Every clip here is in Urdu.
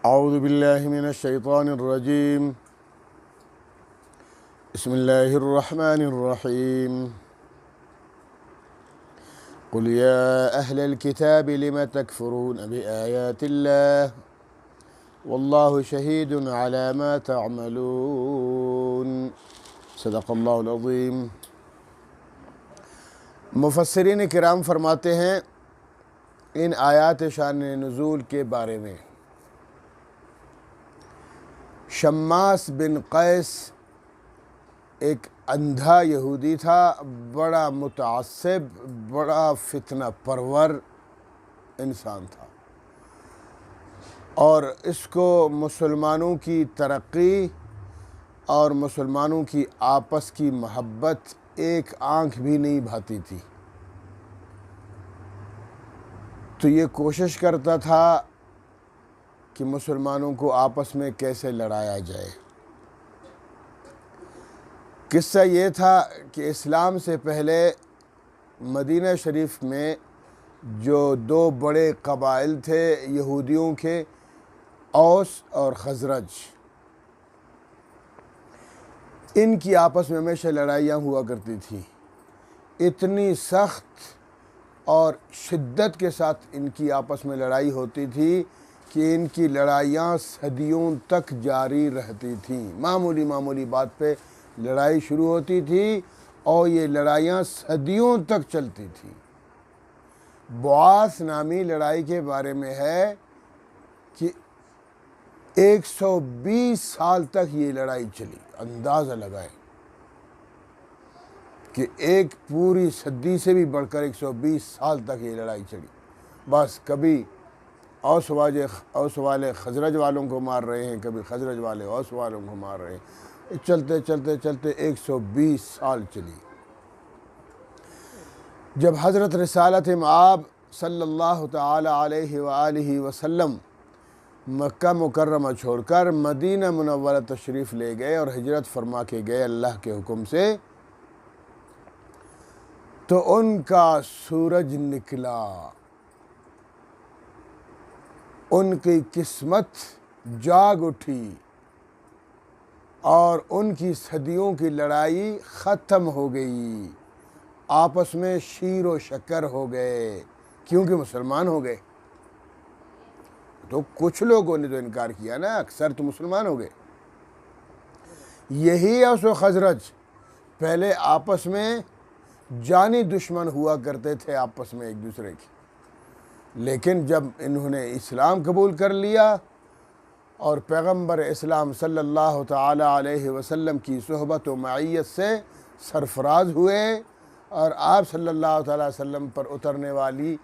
اعوذ باللہ من الشیطان الرجیم بسم اللہ الرحمن الرحیم قل یا اہل الكتاب لم تکفرون بآیات اللہ واللہ شہید علی ما تعملون صدق اللہ العظیم۔ مفسرین کرام فرماتے ہیں ان آیات شان نزول کے بارے میں، شماس بن قیس ایک اندھا یہودی تھا، بڑا متعصب، بڑا فتنہ پرور انسان تھا، اور اس کو مسلمانوں کی ترقی اور مسلمانوں کی آپس کی محبت ایک آنکھ بھی نہیں بھاتی تھی۔ تو یہ کوشش کرتا تھا کہ مسلمانوں کو آپس میں کیسے لڑایا جائے۔ قصہ یہ تھا کہ اسلام سے پہلے مدینہ شریف میں جو دو بڑے قبائل تھے یہودیوں کے، اوس اور خزرج، ان کی آپس میں ہمیشہ لڑائیاں ہوا کرتی تھیں۔ اتنی سخت اور شدت کے ساتھ ان کی آپس میں لڑائی ہوتی تھی کہ ان کی لڑائیاں صدیوں تک جاری رہتی تھیں۔ معمولی بات پہ لڑائی شروع ہوتی تھی اور یہ لڑائیاں صدیوں تک چلتی تھیں۔ بعاث نامی لڑائی کے بارے میں ہے کہ 120 سال تک یہ لڑائی چلی۔ اندازہ لگائیں کہ ایک پوری صدی سے بھی بڑھ کر 120 سال تک یہ لڑائی چلی۔ بس کبھی اوس والے خزرج والوں کو مار رہے ہیں، کبھی خزرج والے اوس والوں کو مار رہے ہیں، چلتے 120 سال چلی۔ جب حضرت رسالت مآب صلی اللہ تعالی علیہ وآلہ وسلم مکہ مکرمہ چھوڑ کر مدینہ منورہ تشریف لے گئے اور ہجرت فرما کے گئے اللہ کے حکم سے، تو ان کا سورج نکلا، ان کی قسمت جاگ اٹھی اور ان کی صدیوں کی لڑائی ختم ہو گئی، آپس میں شیر و شکر ہو گئے، کیونکہ مسلمان ہو گئے۔ تو کچھ لوگوں نے تو انکار کیا نا، اکثر تو مسلمان ہو گئے۔ یہی اوس و خزرج پہلے آپس میں جانی دشمن ہوا کرتے تھے آپس میں ایک دوسرے کی، لیکن جب انہوں نے اسلام قبول کر لیا اور پیغمبر اسلام صلی اللہ تعالی علیہ وسلم کی صحبت و معیت سے سرفراز ہوئے اور آپ صلی اللہ تعالی وسلم پر اترنے والی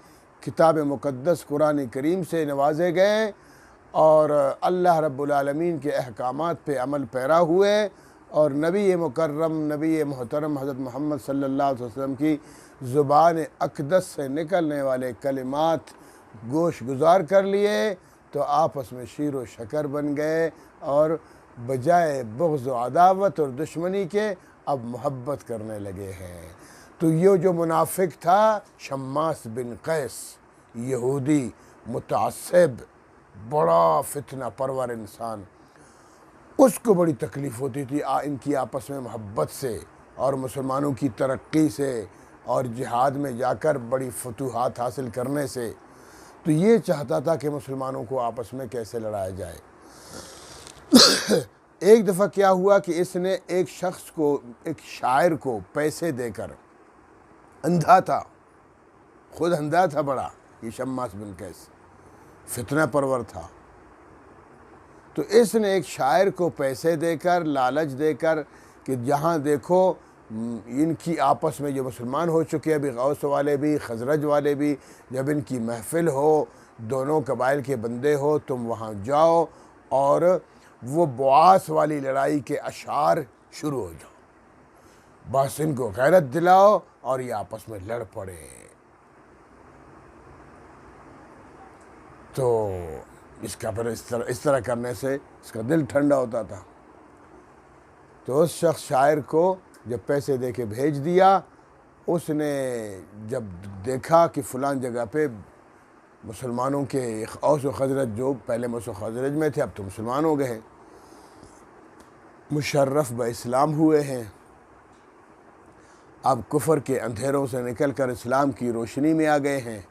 کتاب مقدس قرآن کریم سے نوازے گئے اور اللہ رب العالمین کے احکامات پہ عمل پیرا ہوئے، اور نبی مکرم، نبی محترم حضرت محمد صلی اللہ علیہ وسلم کی زبان اقدس سے نکلنے والے کلمات گوش گزار کر لیے، تو آپس میں شیر و شکر بن گئے اور بجائے بغض و عداوت اور دشمنی کے اب محبت کرنے لگے ہیں۔ تو یہ جو منافق تھا شماس بن قیس، یہودی متعصب، بڑا فتنہ پرور انسان، اس کو بڑی تکلیف ہوتی تھی ان کی آپس میں محبت سے اور مسلمانوں کی ترقی سے اور جہاد میں جا کر بڑی فتوحات حاصل کرنے سے۔ تو یہ چاہتا تھا کہ مسلمانوں کو آپس میں کیسے لڑایا جائے۔ ایک دفعہ کیا ہوا کہ اس نے ایک شخص کو، ایک شاعر کو پیسے دے کر، اندھا تھا، خود اندھا تھا بڑا یہ شماس بن قیس، فتنہ پرور تھا، تو اس نے ایک شاعر کو پیسے دے کر، لالچ دے کر کہ جہاں دیکھو ان کی آپس میں جو مسلمان ہو چکے ابھی اوس والے بھی خزرج والے بھی، جب ان کی محفل ہو، دونوں قبائل کے بندے ہو، تم وہاں جاؤ اور وہ بعاث والی لڑائی کے اشعار شروع ہو جاؤ، بس ان کو غیرت دلاؤ اور یہ آپس میں لڑ پڑے۔ تو اس کا پھر اس طرح کرنے سے اس کا دل ٹھنڈا ہوتا تھا۔ تو اس شخص شاعر کو جب پیسے دے کے بھیج دیا، اس نے جب دیکھا کہ فلان جگہ پہ مسلمانوں کے اوس و خزرج جو پہلے اوس و خزرج میں تھے اب تو مسلمان ہو گئے ہیں، مشرف با اسلام ہوئے ہیں، اب کفر کے اندھیروں سے نکل کر اسلام کی روشنی میں آ گئے ہیں۔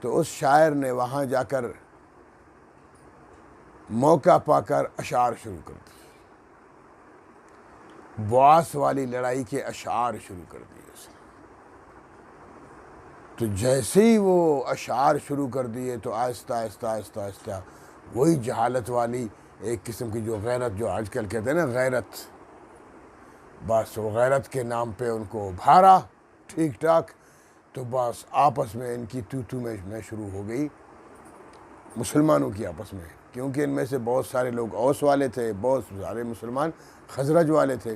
تو اس شاعر نے وہاں جا کر موقع پا کر اشعار شروع کر دیے، بعاث والی لڑائی کے اشعار شروع کر دیے اس نے۔ تو جیسے ہی وہ اشعار شروع کر دیے تو آہستہ آہستہ آہستہ آہستہ وہی جہالت والی ایک قسم کی جو غیرت، جو آج کل کہتے ہیں نا غیرت، بس وہ غیرت کے نام پہ ان کو بھارا ٹھیک ٹھاک، تو بس آپس میں ان کی تو میں شروع ہو گئی، مسلمانوں کی آپس میں، کیونکہ ان میں سے بہت سارے لوگ اوس والے تھے، بہت سارے مسلمان خزرج والے تھے۔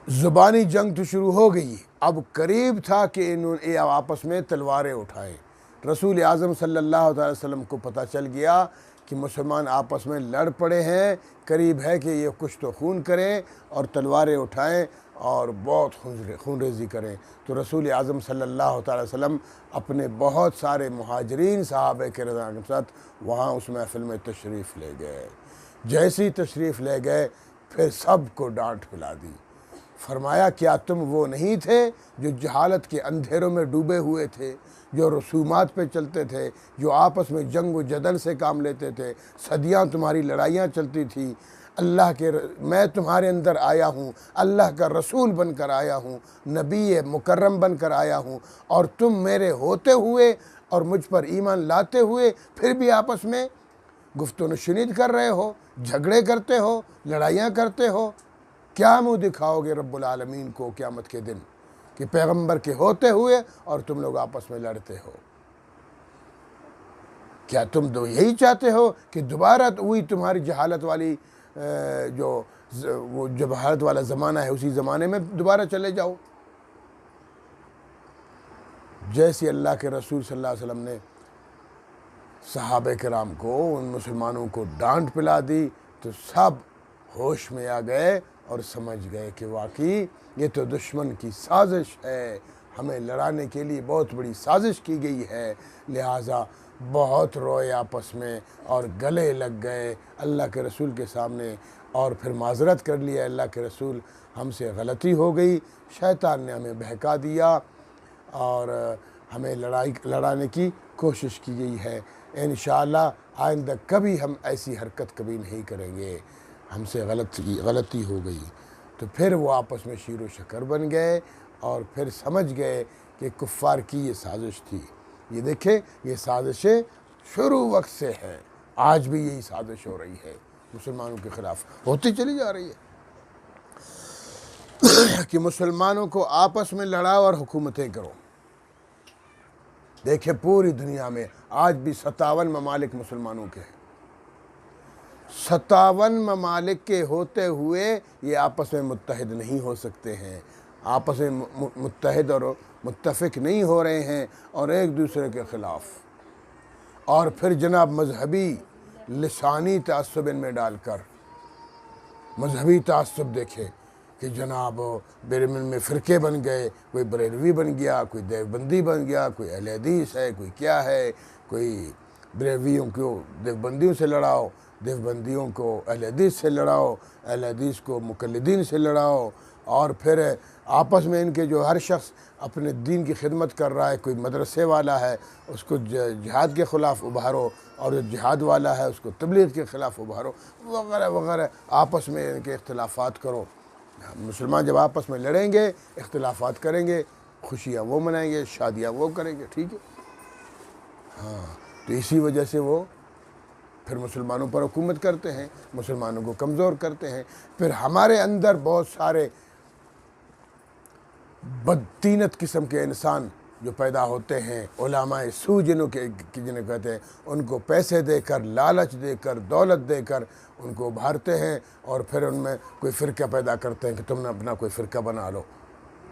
زبانی جنگ تو شروع ہو گئی، اب قریب تھا کہ انہوں نے آپس میں تلواریں اٹھائیں۔ رسول اعظم صلی اللہ علیہ وسلم کو پتہ چل گیا کہ مسلمان آپس میں لڑ پڑے ہیں، قریب ہے کہ یہ کچھ تو خون کریں اور تلواریں اٹھائیں اور بہت خون ریزی کریں۔ تو رسول اعظم صلی اللہ تعالی وسلم اپنے بہت سارے مہاجرین صحابہ کرام کے ساتھ وہاں اس محفل میں تشریف لے گئے۔ جیسی تشریف لے گئے پھر سب کو ڈانٹ پلا دی، فرمایا کیا تم وہ نہیں تھے جو جہالت کے اندھیروں میں ڈوبے ہوئے تھے، جو رسومات پہ چلتے تھے، جو آپس میں جنگ و جدل سے کام لیتے تھے، صدیاں تمہاری لڑائیاں چلتی تھی، میں تمہارے اندر آیا ہوں، اللہ کا رسول بن کر آیا ہوں، نبی مکرم بن کر آیا ہوں، اور تم میرے ہوتے ہوئے اور مجھ پر ایمان لاتے ہوئے پھر بھی آپس میں گفت و نشنید کر رہے ہو، جھگڑے کرتے ہو، لڑائیاں کرتے ہو۔ کیا منہ دکھاؤ گے رب العالمین کو قیامت کے دن کہ پیغمبر کے ہوتے ہوئے اور تم لوگ آپس میں لڑتے ہو؟ کیا تم یہی چاہتے ہو کہ دوبارہ وہی تمہاری جہالت والی وہ جہالت والا زمانہ ہے اسی زمانے میں دوبارہ چلے جاؤ؟ جیسے اللہ کے رسول صلی اللہ علیہ وسلم نے صحابہ کرام کو، ان مسلمانوں کو ڈانٹ پلا دی تو سب ہوش میں آ گئے اور سمجھ گئے کہ واقعی یہ تو دشمن کی سازش ہے، ہمیں لڑانے کے لیے بہت بڑی سازش کی گئی ہے، لہٰذا بہت روئے آپس میں اور گلے لگ گئے اللہ کے رسول کے سامنے، اور پھر معذرت کر لیا، اللہ کے رسول ہم سے غلطی ہو گئی، شیطان نے ہمیں بہکا دیا اور ہمیں لڑانے کی کوشش کی گئی ہے، انشاءاللہ آئندہ کبھی ہم ایسی حرکت کبھی نہیں کریں گے، ہم سے غلطی ہو گئی۔ تو پھر وہ آپس میں شیر و شکر بن گئے اور پھر سمجھ گئے کہ کفار کی یہ سازش تھی۔ یہ دیکھیں، یہ سازشیں شروع وقت سے ہیں، آج بھی یہی سازش ہو رہی ہے، مسلمانوں کے خلاف ہوتی چلی جا رہی ہے کہ مسلمانوں کو آپس میں لڑاؤ اور حکومتیں کرو۔ دیکھیں پوری دنیا میں آج بھی 57 ممالک مسلمانوں کے ہیں، 57 ممالک کے ہوتے ہوئے یہ آپس میں متحد نہیں ہو سکتے ہیں، آپس میں متحد اور متفق نہیں ہو رہے ہیں اور ایک دوسرے کے خلاف، اور پھر جناب مذہبی لسانی تعصب ان میں ڈال کر، مذہبی تعصب دیکھے کہ جناب بیرمن میں فرقے بن گئے، کوئی بریلوی بن گیا، کوئی دیوبندی بن گیا، کوئی اہل حدیث ہے، کوئی کیا ہے، کوئی بریلویوں کو دیوبندیوں سے لڑاؤ، دیوبندیوں کو اہل حدیث سے لڑاؤ، اہل حدیث کو مقلدین سے لڑاؤ، اور پھر آپس میں ان کے جو ہر شخص اپنے دین کی خدمت کر رہا ہے، کوئی مدرسے والا ہے اس کو جہاد کے خلاف ابھارو، اور جو جہاد والا ہے اس کو تبلیغ کے خلاف ابھارو، وغیرہ وغیرہ، آپس میں ان کے اختلافات کرو۔ مسلمان جب آپس میں لڑیں گے، اختلافات کریں گے، خوشیاں وہ منائیں گے، شادیاں وہ کریں گے، ٹھیک ہے؟ ہاں، تو اسی وجہ سے وہ پھر مسلمانوں پر حکومت کرتے ہیں، مسلمانوں کو کمزور کرتے ہیں۔ پھر ہمارے اندر بہت سارے بدتینت قسم کے انسان جو پیدا ہوتے ہیں، علماء سو جنہیں کہتے ہیں، ان کو پیسے دے کر، لالچ دے کر، دولت دے کر ان کو ابھارتے ہیں، اور پھر ان میں کوئی فرقہ پیدا کرتے ہیں کہ تم نے اپنا کوئی فرقہ بنا لو۔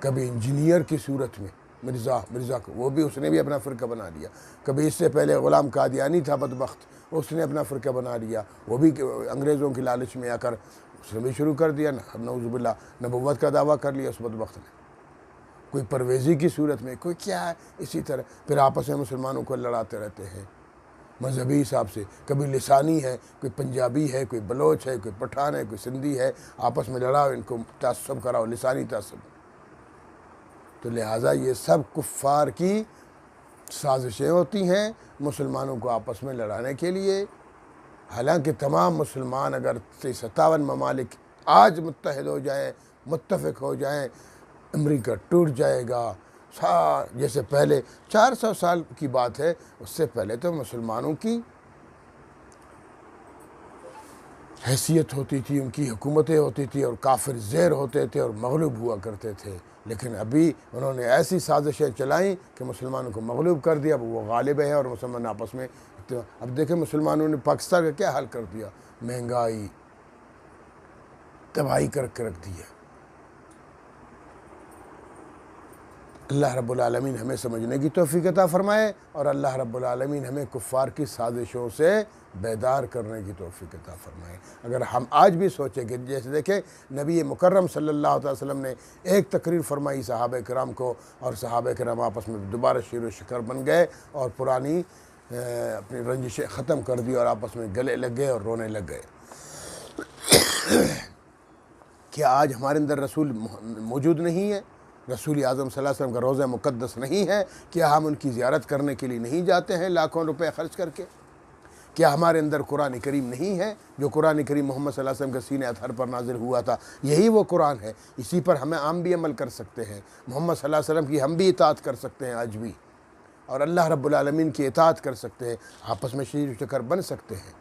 کبھی انجینئر کی صورت میں مرزا کو، وہ بھی اس نے بھی اپنا فرقہ بنا لیا۔ کبھی اس سے پہلے غلام قادیانی تھا بدبخت، اس نے اپنا فرقہ بنا لیا، وہ بھی انگریزوں کی لالچ میں آ کر اس نے بھی شروع کر دیا، نعوذ باللہ نبوت کا دعویٰ کر لیا اس بدبخت نے۔ کوئی پرویزی کی صورت میں، کوئی کیا ہے، اسی طرح پھر آپس میں مسلمانوں کو لڑاتے رہتے ہیں مذہبی حساب سے، کبھی لسانی ہے، کوئی پنجابی ہے، کوئی بلوچ ہے، کوئی پٹھان ہے، کوئی سندھی ہے، آپس میں لڑاؤ، ان کو تعصب کراؤ، لسانی تعصب۔ تو لہٰذا یہ سب کفار کی سازشیں ہوتی ہیں مسلمانوں کو آپس میں لڑانے کے لیے۔ حالانکہ تمام مسلمان اگر 57 ممالک آج متحد ہو جائیں، متفق ہو جائیں، امریکہ ٹوٹ جائے گا۔ جیسے پہلے 400 سال کی بات ہے، اس سے پہلے تو مسلمانوں کی حیثیت ہوتی تھی، ان کی حکومتیں ہوتی تھی، اور کافر زیر ہوتے تھے اور مغلوب ہوا کرتے تھے۔ لیکن ابھی انہوں نے ایسی سازشیں چلائیں کہ مسلمانوں کو مغلوب کر دیا، اب وہ غالب ہے اور مسلمان آپس میں۔ اب دیکھیں مسلمانوں نے پاکستان کا کیا حال کر دیا، مہنگائی، تباہی کر کے رکھ دی ہے۔ اللہ رب العالمین ہمیں سمجھنے کی توفیق عطا فرمائے، اور اللہ رب العالمین ہمیں کفار کی سازشوں سے بیدار کرنے کی توفیق عطا فرمائے۔ اگر ہم آج بھی سوچیں کہ جیسے دیکھیں نبی مکرم صلی اللہ علیہ وسلم نے ایک تقریر فرمائی صحابہ کرام کو، اور صحابہ کرام آپس میں دوبارہ شیر و شکر بن گئے اور پرانی اپنی رنجشیں ختم کر دی اور آپس میں گلے لگ گئے اور رونے لگ گئے۔ کیا آج ہمارے اندر رسول موجود نہیں ہے؟ رسول اعظم صلی اللہ علیہ وسلم کا روضہ مقدس نہیں ہے؟ کیا ہم ان کی زیارت کرنے کے لیے نہیں جاتے ہیں لاکھوں روپے خرچ کر کے؟ کیا ہمارے اندر قرآن کریم نہیں ہے؟ جو قرآن کریم محمد صلی اللہ علیہ وسلم کے سینہ اطہر پر نازل ہوا تھا، یہی وہ قرآن ہے، اسی پر ہم بھی عمل کر سکتے ہیں، محمد صلی اللہ علیہ وسلم کی ہم بھی اطاعت کر سکتے ہیں آج بھی، اور اللہ رب العالمین کی اطاعت کر سکتے ہیں، آپس میں شیر و شکر بن سکتے ہیں،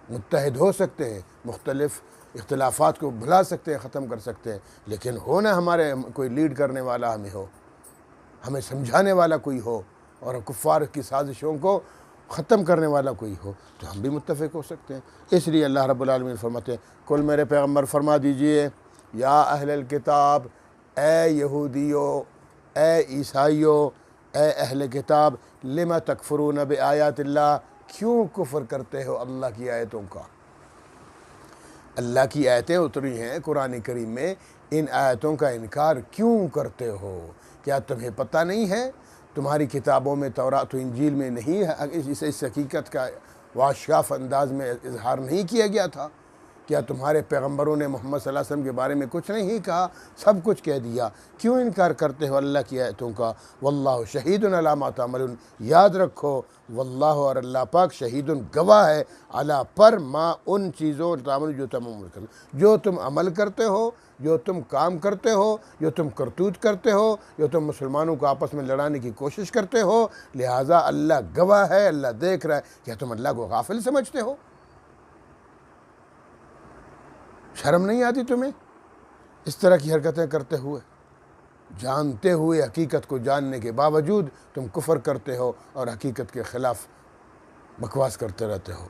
متحد ہو سکتے ہیں، مختلف اختلافات کو بھلا سکتے ہیں، ختم کر سکتے ہیں۔ لیکن ہونا ہمارے کوئی لیڈ کرنے والا ہمیں ہو، ہمیں سمجھانے والا کوئی ہو، اور کفار کی سازشوں کو ختم کرنے والا کوئی ہو، تو ہم بھی متفق ہو سکتے ہیں۔ اس لیے اللہ رب العالمین فرماتے ہیں، کل میرے پیغمبر فرما دیجئے، یا اہل الکتاب، اے یہودیو، اے عیسائیو، اے اہل کتاب، لما تکفرون بآیات اللہ، کیوں کفر کرتے ہو اللہ کی آیتوں کا؟ اللہ کی آیتیں اتری ہیں قرآن کریم میں، ان آیتوں کا انکار کیوں کرتے ہو؟ کیا تمہیں پتہ نہیں ہے؟ تمہاری کتابوں میں تورات و انجیل میں نہیں ہے اس حقیقت کا واشیاف انداز میں اظہار نہیں کیا گیا تھا؟ کیا تمہارے پیغمبروں نے محمد صلی اللہ علیہ وسلم کے بارے میں کچھ نہیں کہا؟ سب کچھ کہہ دیا، کیوں انکار کرتے ہو اللہ کی آیتوں کا؟ واللہ شہید علی ما تعملون، یاد رکھو واللہ، اور اللہ پاک شہید گواہ ہے، علی پر ما ان چیزوں تعملون جو تم عمل کرتے ہو، جو تم کام کرتے ہو، جو تم کرتوت کرتے ہو، جو تم مسلمانوں کو آپس میں لڑانے کی کوشش کرتے ہو، لہٰذا اللہ گواہ ہے، اللہ دیکھ رہا ہے۔ کیا تم اللہ کو غافل سمجھتے ہو؟ شرم نہیں آتی تمہیں اس طرح کی حرکتیں کرتے ہوئے؟ جانتے ہوئے، حقیقت کو جاننے کے باوجود تم کفر کرتے ہو اور حقیقت کے خلاف بکواس کرتے رہتے ہو۔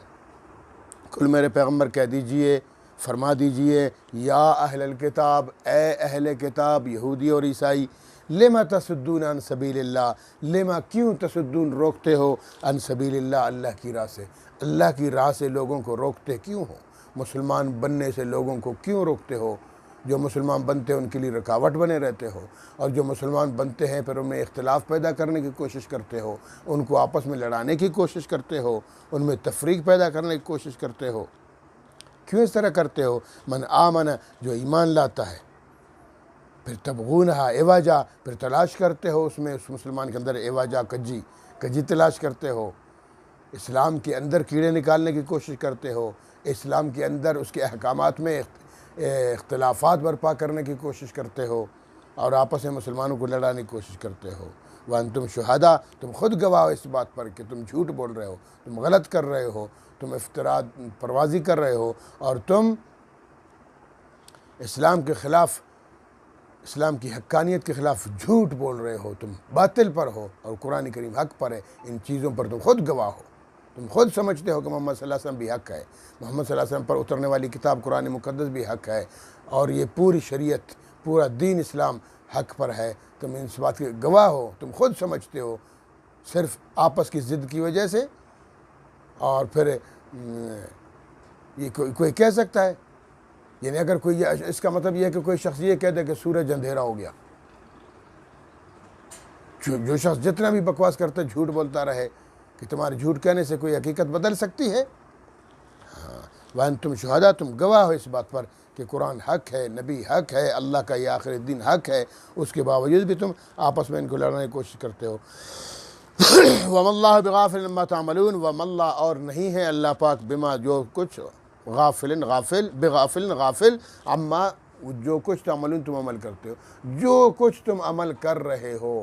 کل میرے پیغمبر کہہ دیجئے، فرما دیجئے، یا اہل الکتاب، اے اہل کتاب یہودی اور عیسائی، لما تصدون عن سبیل اللہ، لما کیوں تصدون روکتے ہو، عن سبیل اللہ اللہ کی راہ سے، اللہ کی راہ سے لوگوں کو روکتے کیوں ہو؟ مسلمان بننے سے لوگوں کو کیوں روکتے ہو؟ جو مسلمان بنتے ہیں ان کے لیے رکاوٹ بنے رہتے ہو، اور جو مسلمان بنتے ہیں پھر ان میں اختلاف پیدا کرنے کی کوشش کرتے ہو، ان کو آپس میں لڑانے کی کوشش کرتے ہو، ان میں تفریق پیدا کرنے کی کوشش کرتے ہو۔ کیوں اس طرح کرتے ہو؟ من آمن، جو ایمان لاتا ہے، پھر تبغونہا عوجا، پھر تلاش کرتے ہو اس میں، اس مسلمان کے اندر عوجا، کجی تلاش کرتے ہو، اسلام کے اندر کیڑے نکالنے کی کوشش کرتے ہو، اسلام کے اندر اس کے احکامات میں اختلافات برپا کرنے کی کوشش کرتے ہو، اور آپس میں مسلمانوں کو لڑانے کی کوشش کرتے ہو۔ وانتم شہداء، تم خود گواہ ہو اس بات پر کہ تم جھوٹ بول رہے ہو، تم غلط کر رہے ہو، تم افتراء پروازی کر رہے ہو، اور تم اسلام کے خلاف، اسلام کی حقانیت کے خلاف جھوٹ بول رہے ہو، تم باطل پر ہو اور قرآن کریم حق پر ہے۔ ان چیزوں پر تم خود گواہ ہو، تم خود سمجھتے ہو کہ محمد صلی اللہ علیہ وسلم بھی حق ہے، محمد صلی اللہ علیہ وسلم پر اترنے والی کتاب قرآن مقدس بھی حق ہے، اور یہ پوری شریعت، پورا دین اسلام حق پر ہے۔ تم اس بات کے گواہ ہو، تم خود سمجھتے ہو، صرف آپس کی ضد کی وجہ سے۔ اور پھر یہ کوئی کہہ سکتا ہے، یعنی اگر کوئی، اس کا مطلب یہ ہے کہ کوئی شخص یہ کہہ دے کہ سورج اندھیرا ہو گیا، جو شخص جتنا بھی بکواس کرتا ہے، جھوٹ بولتا رہے، کہ تمہارے جھوٹ کہنے سے کوئی حقیقت بدل سکتی ہے؟ وَأَنْتُمْ شُهَدَاء، تم گواہ ہو اس بات پر کہ قرآن حق ہے، نبی حق ہے، اللہ کا یہ آخر دن حق ہے، اس کے باوجود بھی تم آپس میں ان کو لڑنے کی کوشش کرتے ہو۔ وَمَا اللَّهُ بِغَافِلٍ عَمَّا تَعْمَلُونَ، وَمَا اللَّهُ، اور نہیں ہے اللہ پاک، بما جو کچھ، غافل غافل عما جو کچھ تعملون تم عمل کرتے ہو، جو کچھ تم عمل کر رہے ہو،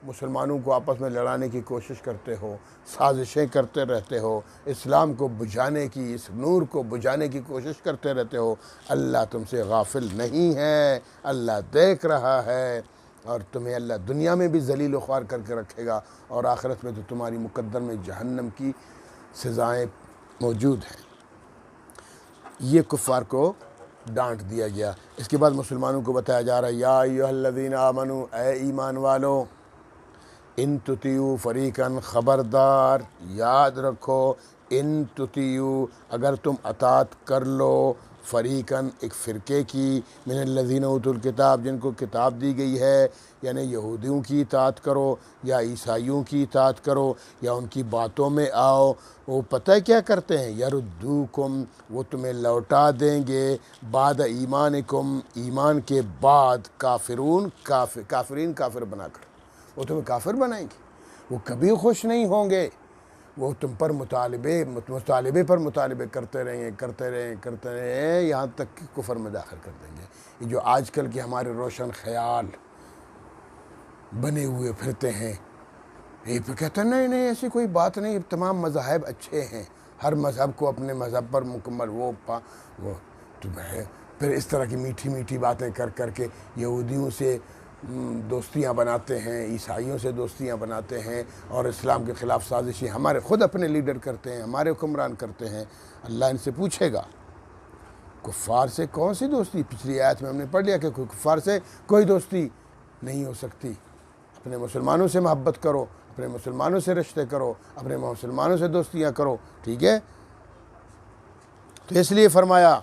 مسلمانوں کو آپس میں لڑانے کی کوشش کرتے ہو، سازشیں کرتے رہتے ہو، اسلام کو بجھانے کی، اس نور کو بجھانے کی کوشش کرتے رہتے ہو، اللہ تم سے غافل نہیں ہے، اللہ دیکھ رہا ہے، اور تمہیں اللہ دنیا میں بھی ذلیل و خوار کر کے رکھے گا، اور آخرت میں تو تمہاری مقدر میں جہنم کی سزائیں موجود ہیں۔ یہ کفار کو ڈانٹ دیا گیا۔ اس کے بعد مسلمانوں کو بتایا جا رہا ہے، یا ایھا الذین آمنو، اے ایمان والو، ان تطیعوا فریقاً، خبردار یاد رکھو، ان تطیعوا، اگر تم اطاعت کر لو، فریقاً، ایک فرقے کی، من الذین اوتوا الکتاب، جن کو کتاب دی گئی ہے، یعنی یہودیوں کی اطاعت کرو یا عیسائیوں کی اطاعت کرو یا ان کی باتوں میں آؤ، وہ پتہ کیا کرتے ہیں، یردوکم، وہ تمہیں لوٹا دیں گے، بعد ایمانکم، ایمان کے بعد، کافرین کافر بنا کر، وہ تمہیں کافر بنائیں گے، وہ کبھی خوش نہیں ہوں گے، وہ تم پر مطالبے پر مطالبے کرتے رہیں یہاں تک کہ کفر میں داخل کر دیں گے۔ یہ جو آج کل کے ہمارے روشن خیال بنے ہوئے پھرتے ہیں، یہ پہ کہتے ہیں نہیں ایسی کوئی بات نہیں، تمام مذاہب اچھے ہیں، ہر مذہب کو اپنے مذہب پر مکمل وہ تمہیں پھر اس طرح کی میٹھی میٹھی باتیں کر کے یہودیوں سے دوستیاں بناتے ہیں، عیسائیوں سے دوستیاں بناتے ہیں، اور اسلام کے خلاف سازشیں ہمارے خود اپنے لیڈر کرتے ہیں، ہمارے حکمران کرتے ہیں۔ اللہ ان سے پوچھے گا، کفار سے کون سی دوستی؟ پچھلی آیت میں ہم نے پڑھ لیا کہ کفار سے کوئی دوستی نہیں ہو سکتی، اپنے مسلمانوں سے محبت کرو، اپنے مسلمانوں سے رشتے کرو، اپنے مسلمانوں سے دوستیاں کرو، ٹھیک ہے؟ تو اس لیے فرمایا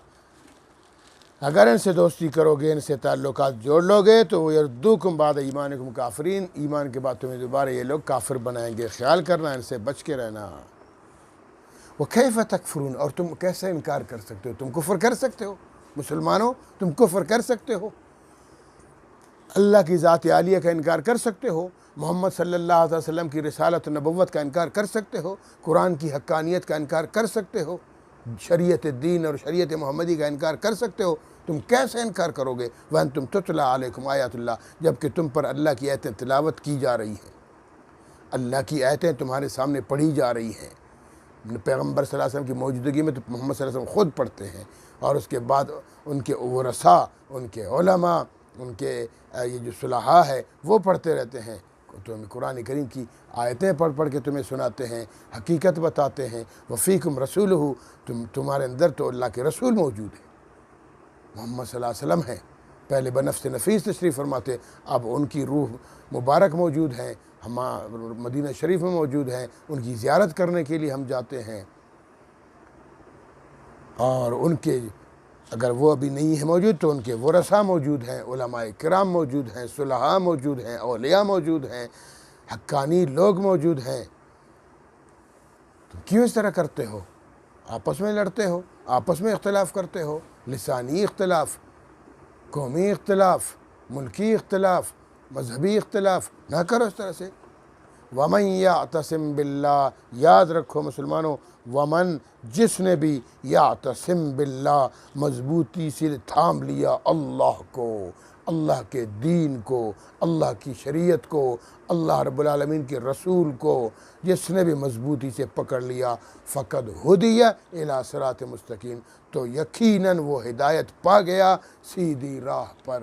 اگر ان سے دوستی کرو گے، ان سے تعلقات جوڑ لو گے، تو وہ یردوکم بعد ایمانکم کافرین، ایمان کے بعد تمہیں دوبارہ یہ لوگ کافر بنائیں گے، خیال کرنا، ان سے بچ کے رہنا۔ وَكَيْفَ تَكْفُرُونَ، اور تم کیسے انکار کر سکتے ہو؟ تم کفر کر سکتے ہو؟ مسلمانوں تم کفر کر سکتے ہو؟ اللہ کی ذات عالیہ کا انکار کر سکتے ہو؟ محمد صلی اللہ علیہ وسلم کی رسالت و نبوت کا انکار کر سکتے ہو؟ قرآن کی حقانیت کا انکار کر سکتے ہو؟ شریعت دین اور شریعت محمدی کا انکار کر سکتے ہو؟ تم کیسے انکار کرو گے؟ وَأَنْتُمْ تُتْلَىٰ عَلَيْكُمْ آیاتُ اللَّہِ، جبکہ تم پر اللہ کی آیتیں تلاوت کی جا رہی ہیں، اللہ کی آیتیں تمہارے سامنے پڑھی جا رہی ہیں۔ پیغمبر صلی اللہ علیہ وسلم کی موجودگی میں تو محمد صلی اللہ علیہ وسلم خود پڑھتے ہیں، اور اس کے بعد ان کے ورثاء، ان کے علماء، ان کے یہ جو صلحاء ہے وہ پڑھتے رہتے ہیں، تو قرآن کریم کی آیتیں پڑھ کے تمہیں سناتے ہیں، حقیقت بتاتے ہیں۔ وفیکم رسولہ، تمہارے اندر تو اللہ کے رسول موجود ہیں، محمد صلی اللہ علیہ وسلم ہیں، پہلے بنفس نفیس تشریف فرماتے، اب ان کی روح مبارک موجود ہیں، ہم مدینہ شریف میں موجود ہیں، ان کی زیارت کرنے کے لیے ہم جاتے ہیں، اور ان کے اگر وہ ابھی نہیں ہے موجود تو ان کے ورثاء موجود ہیں، علماء کرام موجود ہیں، صلحاء موجود ہیں، اولیاء موجود ہیں، حقانی لوگ موجود ہیں۔ تم کیوں اس طرح کرتے ہو؟ آپس میں لڑتے ہو، آپس میں اختلاف کرتے ہو، لسانی اختلاف، قومی اختلاف، ملکی اختلاف، مذہبی اختلاف، نہ کرو اس طرح سے۔ وَمَن يَعْتَصِم بِاللَّهِ، یاد رکھو مسلمانوں، ومن، جس نے بھی، یعتصم باللہ، مضبوطی سے تھام لیا اللہ کو، اللہ کے دین کو، اللہ کی شریعت کو، اللہ رب العالمین کے رسول کو، جس نے بھی مضبوطی سے پکڑ لیا، فقد ہدی الی صراط مستقیم، تو یقیناً وہ ہدایت پا گیا سیدھی راہ پر،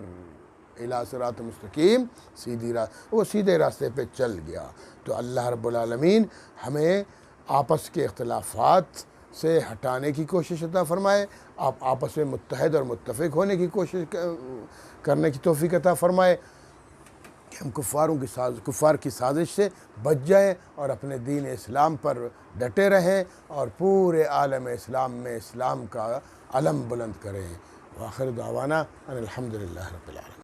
الی صراط مستقیم، سیدھی راہ، وہ سیدھے راستے پہ چل گیا۔ تو اللہ رب العالمین ہمیں آپس کے اختلافات سے ہٹانے کی کوشش عطا فرمائے، آپ آپس میں متحد اور متفق ہونے کی کوشش کرنے کی توفیق عطا فرمائے، کہ ہم کفار کی سازش سے بچ جائیں اور اپنے دین اسلام پر ڈٹے رہیں، اور پورے عالم اسلام میں اسلام کا علم بلند کریں۔ وآخر دعوانا ان الحمدللہ رب العالمین۔